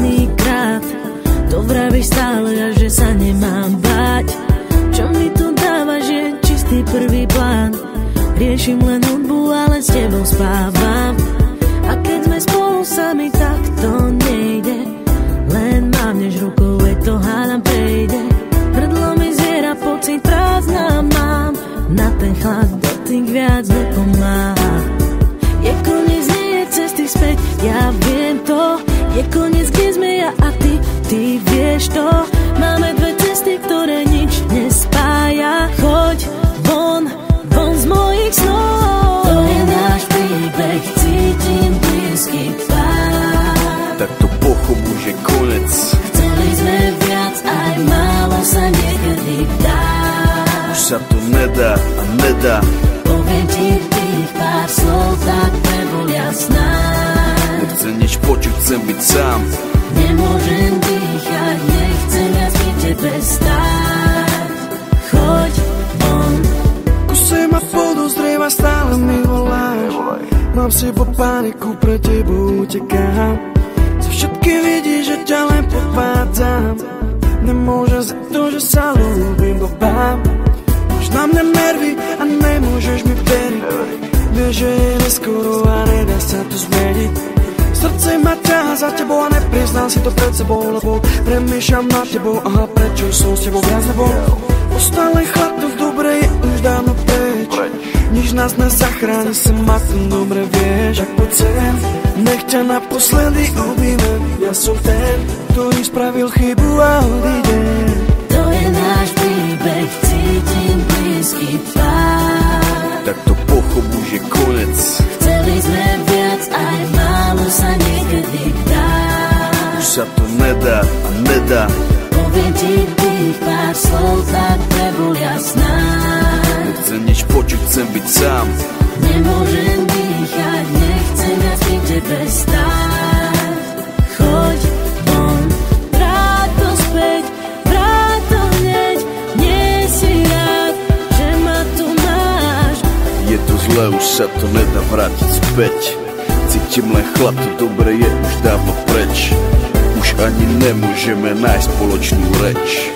posledný krát. To vravíš stále a že sa nemám báť. Čo mi tu dávaš je čistý prvý plán. Riešim len hudbu, ale s tebou spávam. A keď sme spolu sami, tak to nejde. Len mávneš rukou, veď to hádam prejde. Hrdlo mi zviera, pocit prázdna mám. Na ten chlad dotyk viac nepomáha. Je koniec, nie je cesty späť, ja viem to. Je koniec, kde sme ja a ty vieš to. Máme dve cesty, ktoré nič nespája. Choď von z mojich snov. To je náš príbeh, cítim blízky pád. Tak to pochop, už je konec. Chceli sme viac, aj málo sa niekedy dá. Už sa to nedá a nedá. Poviem ti tých pár slov, tak prebolia snáď. Nechcem nič počuť, chcem byť sám. Nemôžem dýchať, nechcem viac pri tebe stáť. Choď von. Kuse ma podozrieva, stále mi voláš. Mám v sebo paniku, pre tebou utekám. Za všetky vidíš, že ťa len podvádzam. Nemôžem za to, že sa ľúbim, blbám. Máš na mňa nervy a nemôžeš mi veriť. Vieš, že je neskoro a nedá sa to zmeniť. Srdce ma ťaha za tebou a nepriznám si to pred sebou, lebo premýšľam nad tebou, aha, prečo som s tebou viac nebol. Ostal len chlad, to v dobre je už dávno preč. Nič nás nezachráni, sem ma to dobre vieš. Tak poď sem, nech ťa naposledy objímem. Ja som ten, ktorý spravil chybu a odídem. To je náš príbeh, cítim blízky pád. Tak to pochop, už je konec. Chceli sme viac, aj málo sa niekedy dá. Už sa to nedá a nedá. Poviem ti tých pár slov, tak prebolia snáď. Nechcem nič počuť, chcem byť sám. Nemôžem dýchať, nechcem viac pri tebe stáť. Choď von, vráť to späť, vráť to hneď. Nie si rád, že ma tu máš. Je to zlé, už sa to nedá vrátiť späť. Cítim len chlad, to dobre je už dávno preč. Už ani nemôžeme nájsť spoločnú reč.